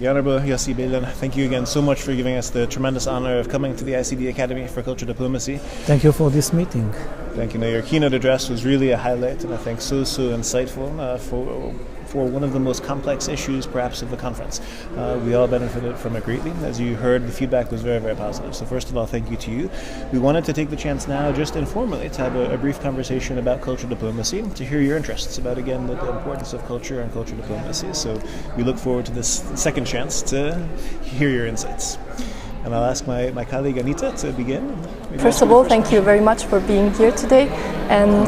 The Honourable Yossi Beilin, thank you again so much for giving us the tremendous honour of coming to the ICD Academy for Culture Diplomacy. Thank you for this meeting. Thank you. Now, your keynote address was really a highlight, and I think so insightful for one of the most complex issues, perhaps, of the conference. We all benefited from it greatly. As you heard, the feedback was very, very positive. So first of all, thank you to you. We wanted to take the chance now, just informally, to have a brief conversation about culture diplomacy, to hear your interests about, again, the importance of culture and culture diplomacy. So we look forward to this second chance to hear your insights. And I'll ask my colleague Anita to begin. First of all, thank you very much for being here today, and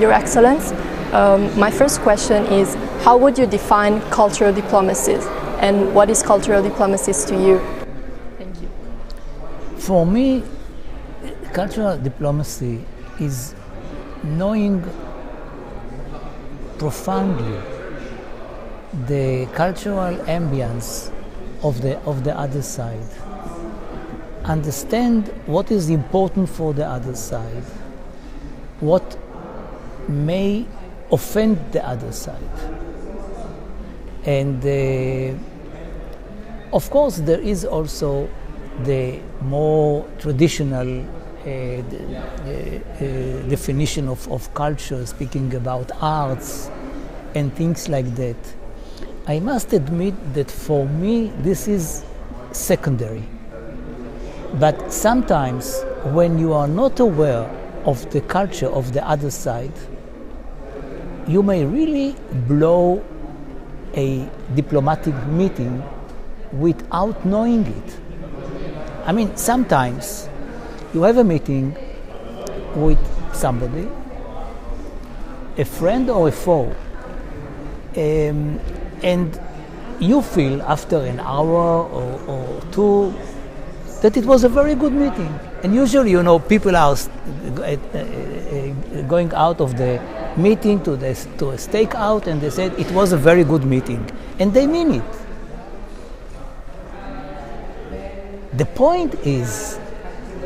Your Excellence. My first question is, how would you define cultural diplomacy, and what is cultural diplomacy to you? Thank you. For me, cultural diplomacy is knowing profoundly the cultural ambience of the other side. Understand what is important for the other side, what may offend the other side. And of course there is also the more traditional definition of culture, speaking about arts and things like that. I must admit that for me this is secondary. But sometimes when you are not aware of the culture of the other side, you may really blow a diplomatic meeting without knowing it. I mean, sometimes you have a meeting with somebody, a friend or a foe, and you feel after an hour or two that it was a very good meeting. And usually, people are going out of the meeting to a stakeout, and they said it was a very good meeting, and they mean it. The point is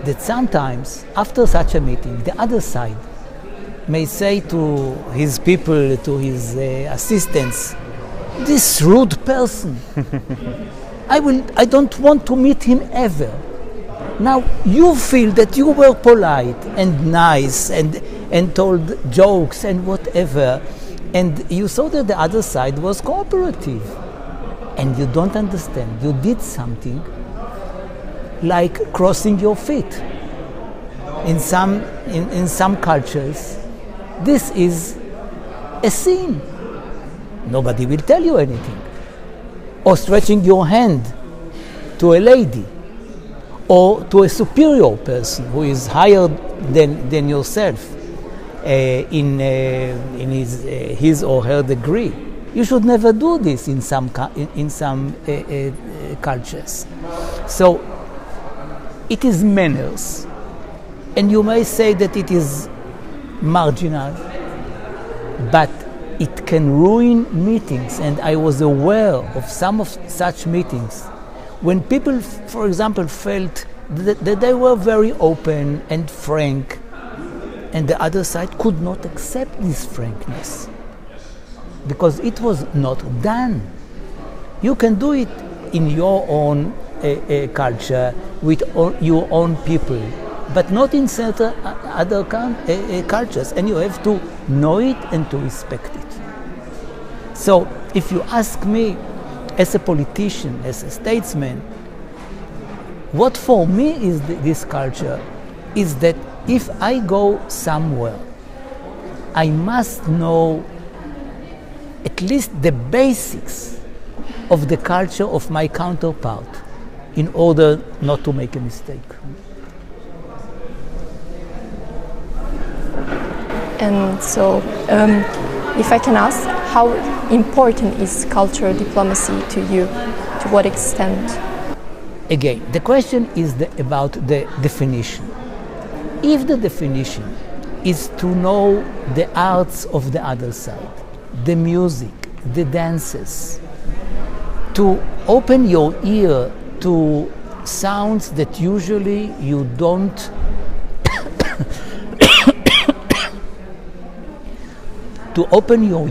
that sometimes after such a meeting, the other side may say to his people, to his assistants, "This rude person, I don't want to meet him ever." Now you feel that you were polite and nice and told jokes and whatever, and you saw that the other side was cooperative, and you don't understand. You did something like crossing your feet. In some cultures, this is a sin. Nobody will tell you anything. Or stretching your hand to a lady, or to a superior person who is higher than yourself in his or her degree. You should never do this in some cultures. So it is manners, and you may say that it is marginal, but it can ruin meetings. And I was aware of some of such meetings when people, for example, felt that they were very open and frank, and the other side could not accept this frankness because it was not done. You can do it in your own culture with your own people, but not in certain other cultures, and you have to know it and to respect it. So if you ask me, as a politician, as a statesman, what for me is this culture is that if I go somewhere, I must know at least the basics of the culture of my counterpart in order not to make a mistake. And so, if I can ask, how important is cultural diplomacy to you? To what extent? Again, the question is about the definition. If the definition is to know the arts of the other side, the music, the dances, to open your ear to sounds that usually you don't to open your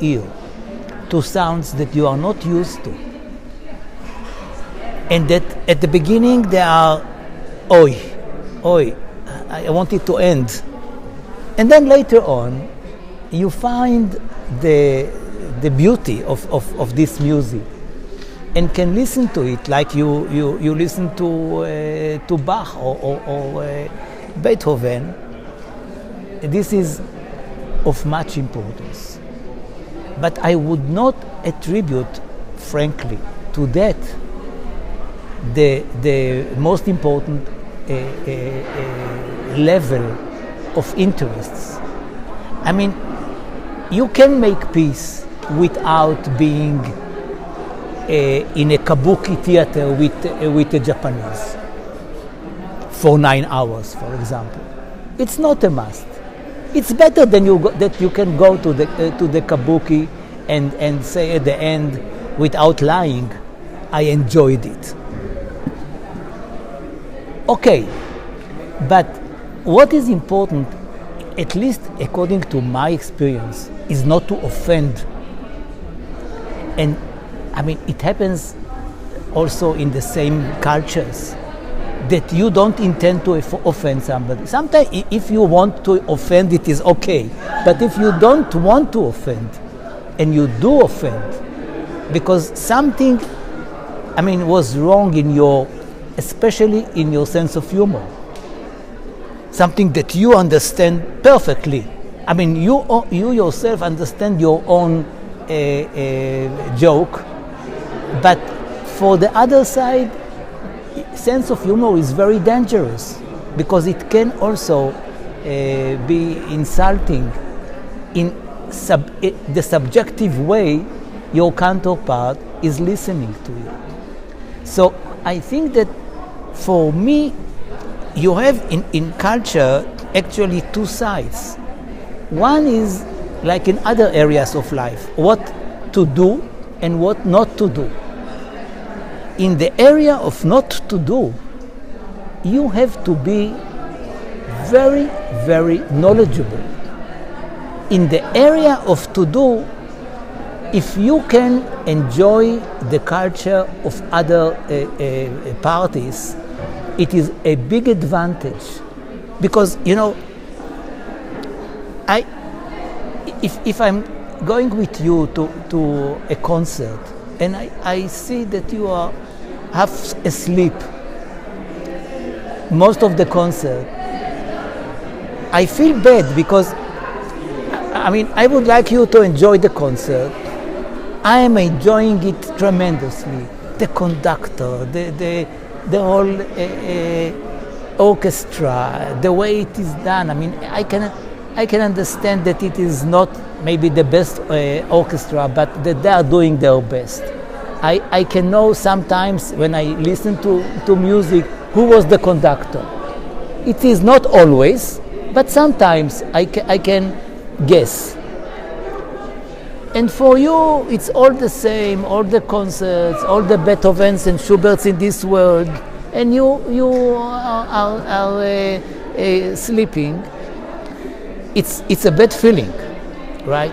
ear to sounds that you are not used to. And that at the beginning they are, oi, I want it to end. And then later on, you find the beauty of this music and can listen to it like you listen to Bach or Beethoven. This is of much importance. But I would not attribute, frankly, to that the most important level of interests. I mean, you can make peace without being in a kabuki theater with the Japanese for 9 hours, for example. It's not a must. It's better than that you can go to the kabuki and say at the end, without lying, I enjoyed it. Okay, but what is important, at least according to my experience, is not to offend. And I mean, it happens also in the same cultures that you don't intend to offend somebody. Sometimes if you want to offend, it is okay. But if you don't want to offend, and you do offend, because something, I mean, was wrong in your, especially in your sense of humor, something that you understand perfectly. I mean, you yourself understand your own joke, but for the other side, sense of humor is very dangerous because it can also be insulting in the subjective way your counterpart is listening to you. So I think that for me, you have in culture actually two sides. One is like in other areas of life, what to do and what not to do. In the area of not to do, you have to be very, very knowledgeable. In the area of to do, if you can enjoy the culture of other parties, it is a big advantage. Because, you know, if I'm going with you to a concert and I see that you are half asleep most of the concert, I feel bad because I mean, I would like you to enjoy the concert. I am enjoying it tremendously. The conductor, the whole orchestra, the way it is done. I mean, I can understand that it is not maybe the best orchestra, but that they are doing their best. I can know sometimes when I listen to music who was the conductor. It is not always, but sometimes I can guess. And for you, it's all the same, all the concerts, all the Beethovens and Schuberts in this world, and you are sleeping. It's a bad feeling, right?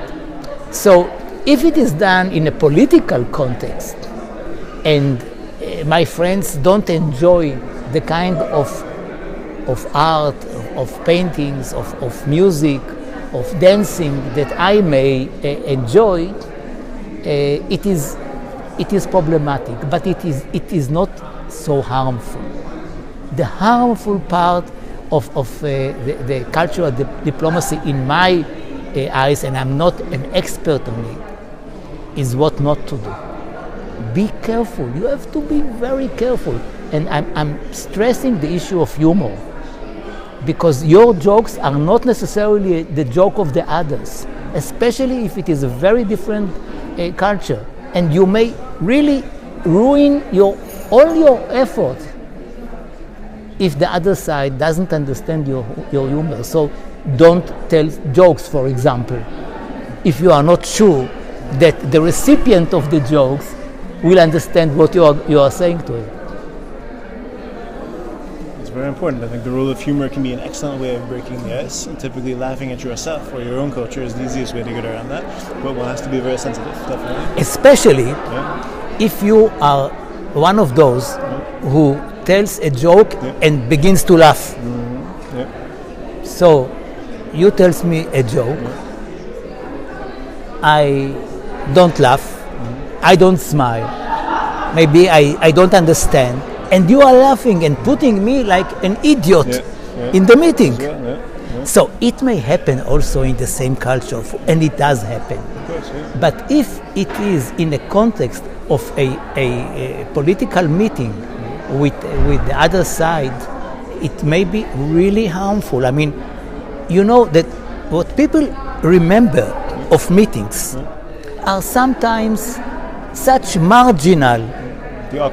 So if it is done in a political context, and my friends don't enjoy the kind of art, of paintings, of music, of dancing that I may enjoy, it is problematic, but it is not so harmful. The harmful part of the cultural diplomacy, in my eyes, and I'm not an expert on it, is what not to do. Be careful. You have to be very careful. And I'm stressing the issue of humor, because your jokes are not necessarily the joke of the others, especially if it is a very different culture. And you may really ruin all your effort if the other side doesn't understand your humor. So don't tell jokes, for example, if you are not sure that the recipient of the jokes will understand what you are saying to him. very important. I think the role of humor can be an excellent way of breaking the ice. And typically, laughing at yourself or your own culture is the easiest way to get around that. But one has to be very sensitive, definitely. Especially if you are one of those who tells a joke and begins to laugh. So you tells me a joke, I don't laugh, I don't smile, maybe I don't understand, and you are laughing and putting me like an idiot in the meeting. So it may happen also in the same culture, and it does happen. But if it is in the context of a political meeting with the other side, it may be really harmful. I mean, you know that what people remember of meetings are sometimes such marginal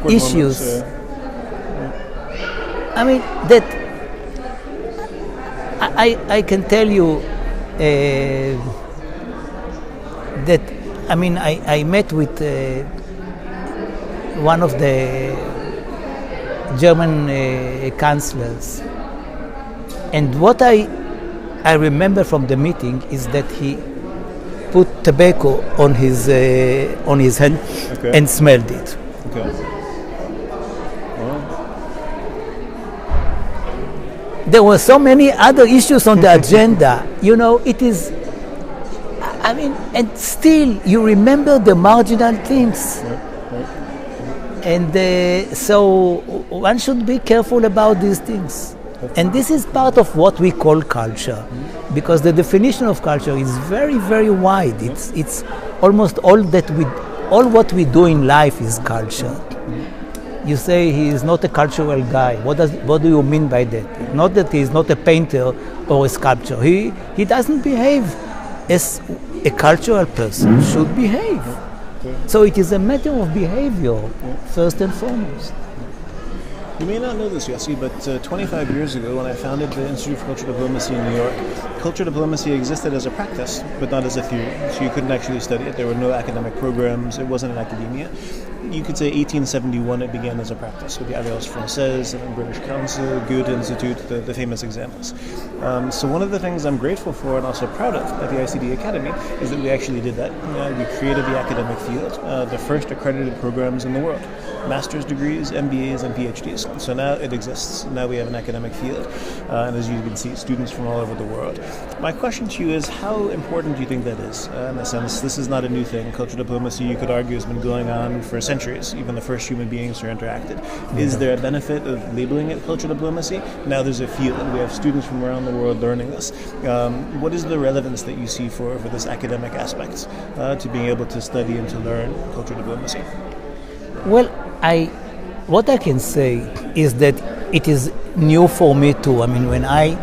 issues. I mean, that I can tell you that, I mean, I met with one of the German chancellors, and what I remember from the meeting is that he put tobacco on his hand and smelled it. Okay. There were so many other issues on the agenda. You know, it is, I mean, and still you remember the marginal things. And so one should be careful about these things. And this is part of what we call culture, because the definition of culture is very, very wide. It's almost all what we do in life is culture. You say he is not a cultural guy. What do you mean by that? Not that he is not a painter or a sculptor. He doesn't behave as a cultural person should behave. So it is a matter of behavior, first and foremost. You may not know this, Yossi, but 25 years ago when I founded the Institute for Cultural Diplomacy in New York, cultural diplomacy existed as a practice, but not as a theory. So you couldn't actually study it. There were no academic programs. It wasn't in academia. You could say 1871 it began as a practice with the Alliance Française and the British Council, Goethe Institute, the famous examples. So one of the things I'm grateful for and also proud of at the ICD Academy is that we actually did that. We created the academic field, the first accredited programs in the world. Master's degrees, MBAs, and PhDs. So now it exists. Now we have an academic field. And as you can see, students from all over the world. My question to you is, how important do you think that is? In a sense, this is not a new thing. Cultural diplomacy, you could argue, has been going on for centuries. Even the first human beings who interacted. Is there a benefit of labeling it cultural diplomacy? Now there's a field. We have students from around the world learning this. What is the relevance that you see for this academic aspect to being able to study and to learn cultural diplomacy? Well, what I can say is that it is new for me too. I mean, when I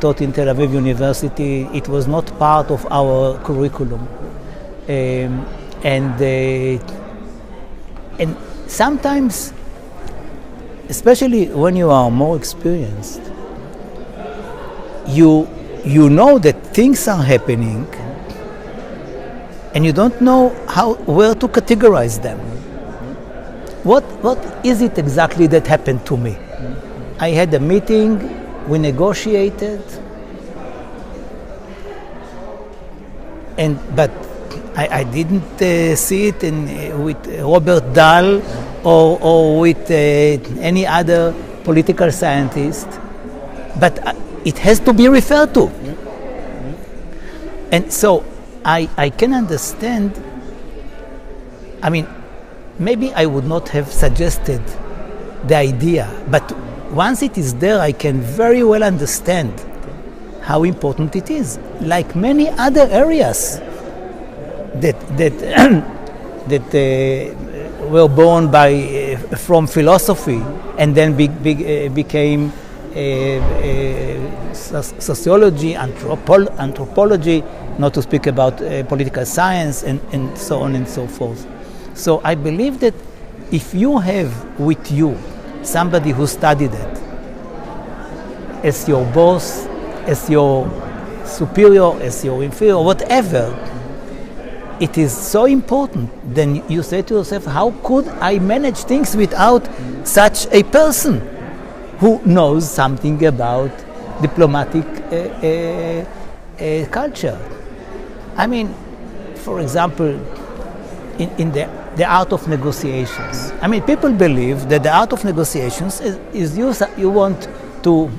taught in Tel Aviv University, it was not part of our curriculum. And sometimes, especially when you are more experienced, you know that things are happening and you don't know where to categorize them. What is it exactly that happened to me? I had a meeting, we negotiated, but I didn't see it with Robert Dahl or with any other political scientist, but it has to be referred to. And so I can understand, I mean, maybe I would not have suggested the idea, but once it is there, I can very well understand how important it is. Like many other areas that were born from philosophy and then became sociology, anthropology, not to speak about political science, and so on and so forth. So I believe that if you have with you somebody who studied it as your boss, as your superior, as your inferior, whatever, it is so important. Then you say to yourself, how could I manage things without such a person? who knows something about diplomatic culture. I mean, for example, in the art of negotiations. I mean, people believe that the art of negotiations is you want to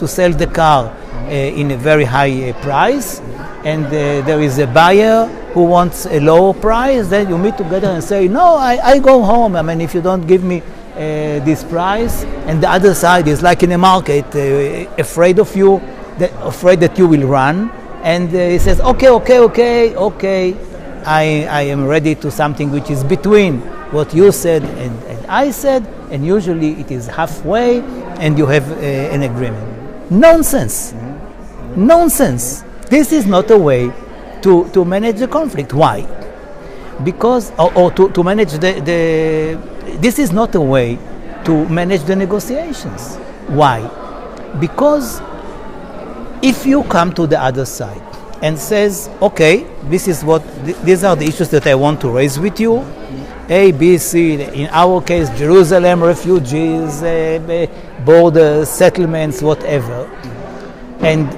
sell the car in a very high price, and there is a buyer who wants a lower price. Then you meet together and say, no, I go home. I mean, if you don't give me this price, and the other side is like in a market, afraid of you, afraid that you will run, and he says, okay, I am ready to something which is between what you said and I said, and usually it is halfway, and you have an agreement. Nonsense. Nonsense. This is not a way to manage the conflict. Why? Because, or to manage this is not a way to manage the negotiations. Why? Because if you come to the other side and says, okay, these are the issues that I want to raise with you, A, B, C, in our case, Jerusalem, refugees, borders, settlements, whatever. And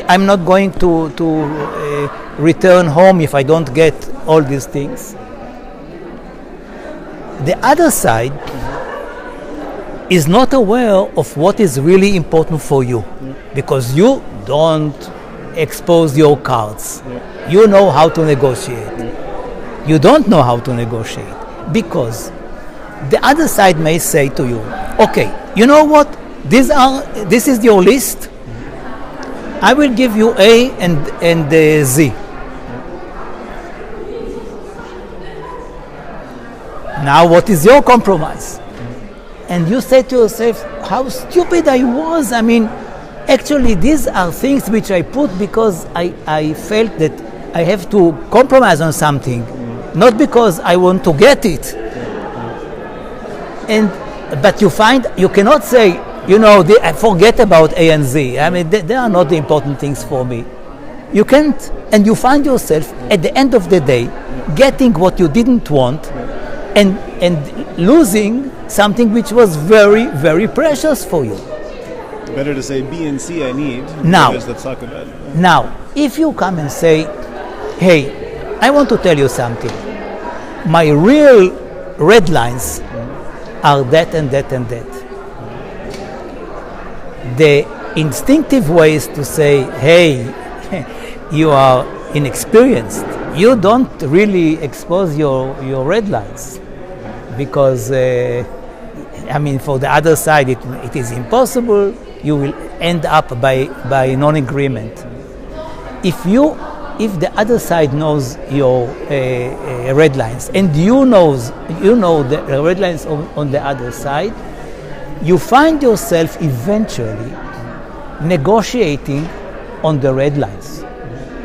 I'm not going to return home if I don't get all these things. The other side is not aware of what is really important for you, because you don't expose your cards. You know how to negotiate. You don't know how to negotiate, because the other side may say to you, okay, you know what, this is your list, I will give you A and Z. Now what is your compromise? And you say to yourself, how stupid I was. I mean, actually these are things which I put because I felt that I have to compromise on something, not because I want to get it. But you cannot say, I forget about A and Z. I mean, they are not the important things for me. You can't, and you find yourself at the end of the day getting what you didn't want and losing something which was very, very precious for you. Better to say B and C I need. Now, let's talk about it. Now, if you come and say, hey, I want to tell you something. My real red lines are that and that and that. The instinctive way is to say, hey, you are inexperienced. You don't really expose your red lines, because for the other side it is impossible. You will end up by non-agreement. If the other side knows your red lines, and you know the red lines on the other side, you find yourself eventually negotiating on the red lines,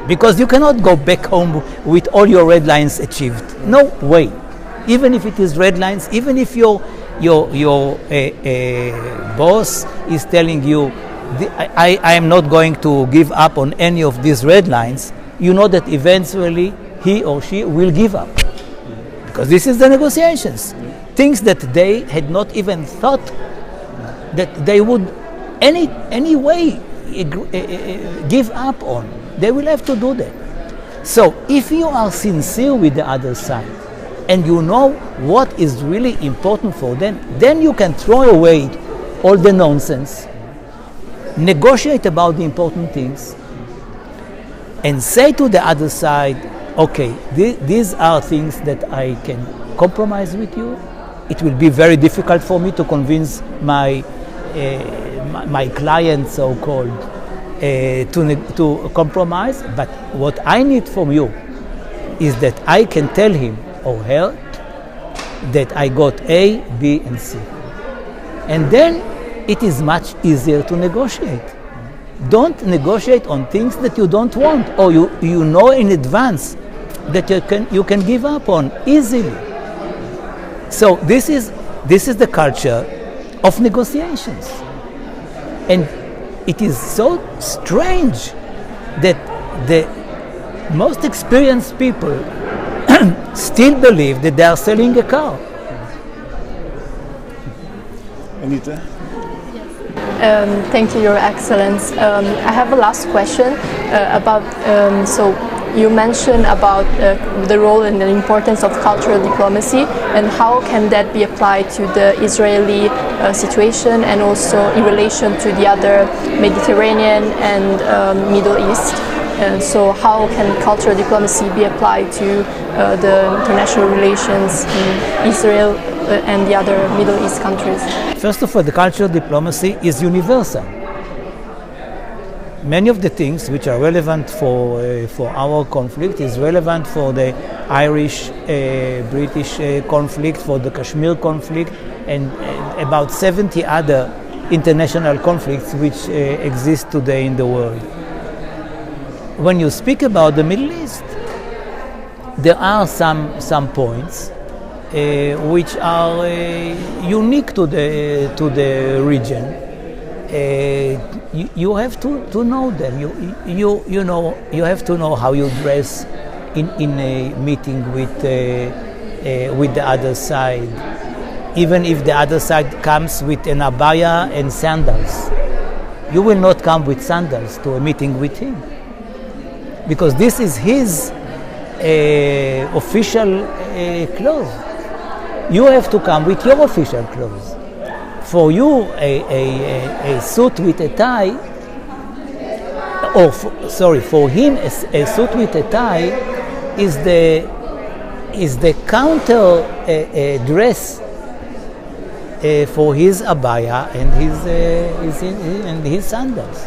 because you cannot go back home with all your red lines achieved. No way. Even if it is red lines, even if your boss is telling you, I am not going to give up on any of these red lines, you know that eventually he or she will give up, because this is the negotiations. Things that they had not even thought that they would any way give up on, they will have to do that. So if you are sincere with the other side, and you know what is really important for them, then you can throw away all the nonsense, negotiate about the important things, and say to the other side, okay, these are things that I can compromise with you. It will be very difficult for me to convince my client, so-called, to compromise, but what I need from you is that I can tell him or her that I got A, B, and C. And then it is much easier to negotiate. Don't negotiate on things that you don't want, or you know in advance that you can give up on easily. So this is the culture of negotiations. And it is so strange that the most experienced people still believe that they are selling a car. Anita? Thank you, Your Excellence. I have a last question about, so you mentioned about the role and the importance of cultural diplomacy and how can that be applied to the Israeli situation and also in relation to the other Mediterranean and Middle East. So how can cultural diplomacy be applied to the international relations in Israel and the other Middle East countries? First of all, the cultural diplomacy is universal. Many of the things which are relevant for our conflict is relevant for the Irish-British conflict, for the Kashmir conflict, and about 70 other international conflicts which exist today in the world. When you speak about the Middle East, there are some points which are unique to the region. You have to know them. You have to know how you dress in a meeting with the other side, even if the other side comes with an abaya and sandals. You will not come with sandals to a meeting with him, because this is his official clothes. You have to come with your official clothes. For you, a suit with a tie, for him, a suit with a tie is the counter dress for his abaya and his sandals.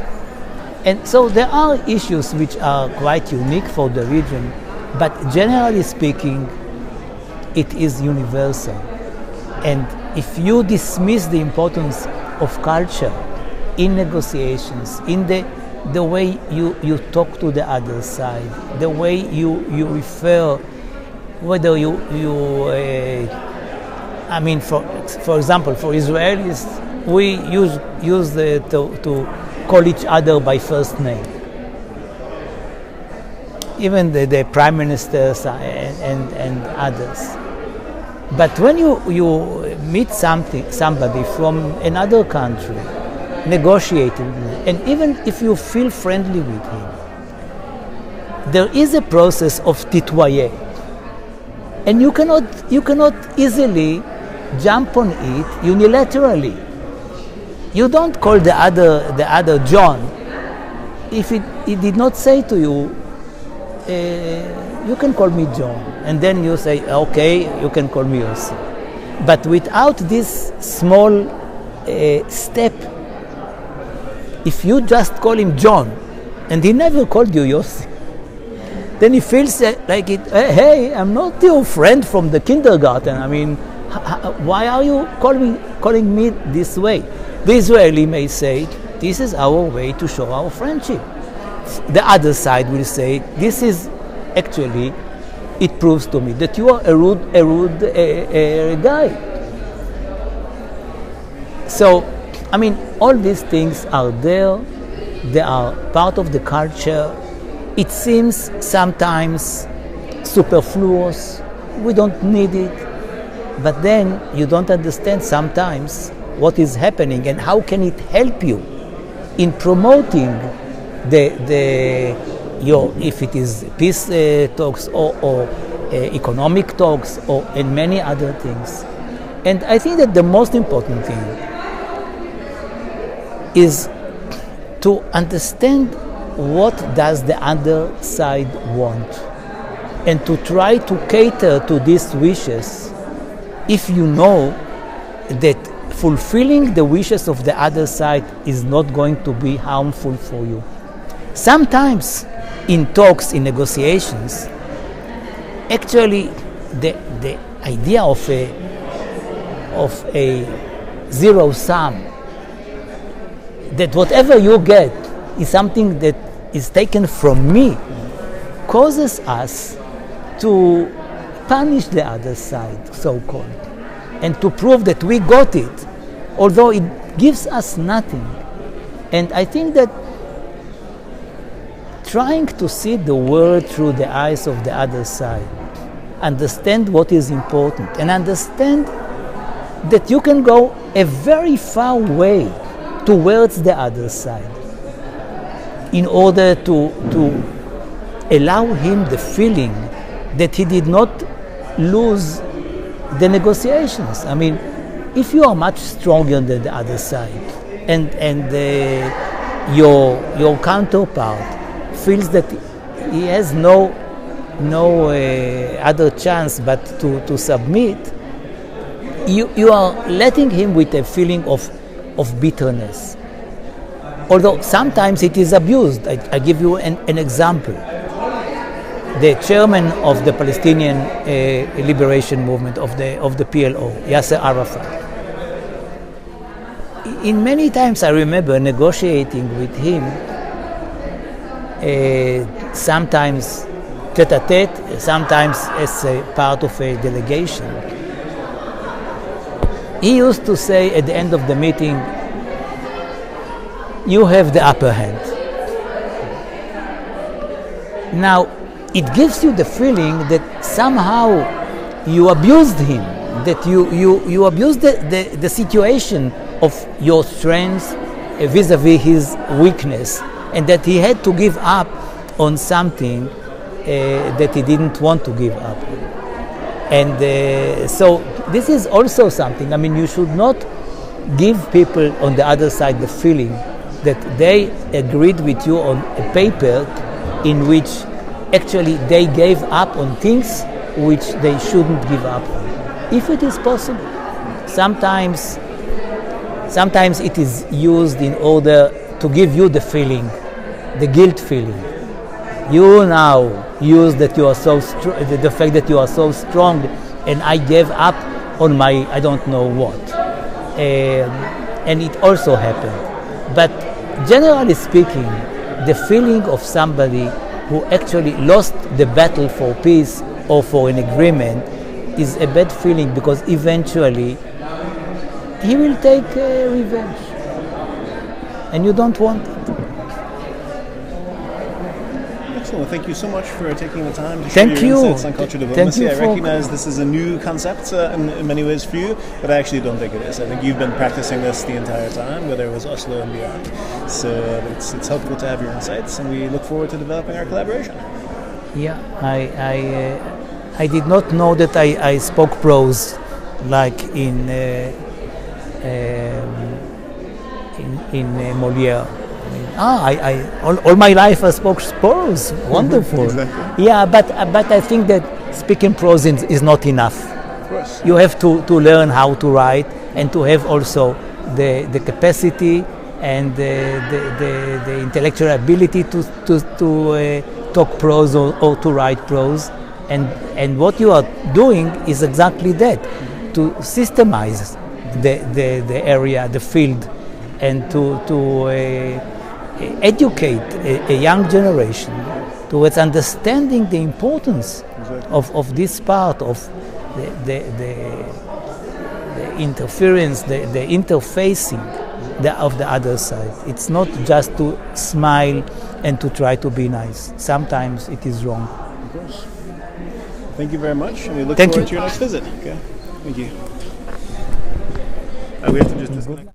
And so there are issues which are quite unique for the region, but generally speaking, it is universal. And if you dismiss the importance of culture in negotiations, in the way you talk to the other side, the way you refer, whether for example, for Israelis, we use to call each other by first name. Even the prime ministers and others. But when you meet somebody from another country, negotiating, and even if you feel friendly with him, there is a process of titoyer, and you cannot easily jump on it unilaterally. You don't call the other John if he did not say to you, you can call me John, and then you say, okay, you can call me Yossi. But without this small step, if you just call him John, and he never called you Yossi, then he feels like it. Hey, I'm not your friend from the kindergarten. I mean, why are you calling me this way? The Israeli may say, this is our way to show our friendship. The other side will say, this is actually, it proves to me that you are a rude guy. So, I mean, all these things are there. They are part of the culture. It seems sometimes superfluous. We don't need it. But then you don't understand sometimes what is happening and how can it help you in promoting if it is peace talks or economic talks and many other things. And I think that the most important thing is to understand what does the other side want and to try to cater to these wishes if you know that fulfilling the wishes of the other side is not going to be harmful for you. Sometimes in talks, in negotiations, actually the idea of a zero sum, that whatever you get is something that is taken from me, causes us to punish the other side, so-called, and to prove that we got it, although it gives us nothing. And I think that trying to see the world through the eyes of the other side, understand what is important, and understand that you can go a very far way towards the other side in order to allow him the feeling that he did not lose the negotiations. I mean, if you are much stronger than the other side, and your counterpart feels that he has no other chance but to submit, you are letting him with a feeling of bitterness. Although sometimes it is abused. I give you an example. The chairman of the Palestinian liberation movement of the PLO, Yasser Arafat. In many times I remember negotiating with him, sometimes tete-a-tete, sometimes as a part of a delegation. He used to say at the end of the meeting, "You have the upper hand." Now, it gives you the feeling that somehow you abused him, that you abused the situation of your strength vis-a-vis his weakness, and that he had to give up on something that he didn't want to give up. And so this is also something. I mean, you should not give people on the other side the feeling that they agreed with you on a paper in which actually they gave up on things which they shouldn't give up on. If it is possible. Sometimes it is used in order to give you the feeling, the guilt feeling. You now use that you are so the fact that you are so strong, and I gave up on my I don't know what, and it also happened. But generally speaking, the feeling of somebody who actually lost the battle for peace or for an agreement is a bad feeling, because eventually he will take revenge, and you don't want it. Excellent. Thank you so much for taking the time to share your insights on culture diplomacy. I recognize this is a new concept in many ways for you, but I actually don't think it is. I think you've been practicing this the entire time, whether it was Oslo and beyond. So it's helpful to have your insights, and we look forward to developing our collaboration. Yeah, I did not know that I spoke prose like in Molière. All my life I spoke prose. Wonderful. Exactly. Yeah, but I think that speaking prose is not enough. Of course. You have to learn how to write, and to have also the capacity and the intellectual ability to talk prose or to write prose. And what you are doing is exactly that, to systemize the area, the field, and to educate a young generation towards understanding the importance of this part of the interference, the interfacing of the other side. It's not just to smile and to try to be nice. Sometimes it is wrong. Of course. Thank you very much, and we look forward to your next visit. Okay. Thank you. We have to just disconnect.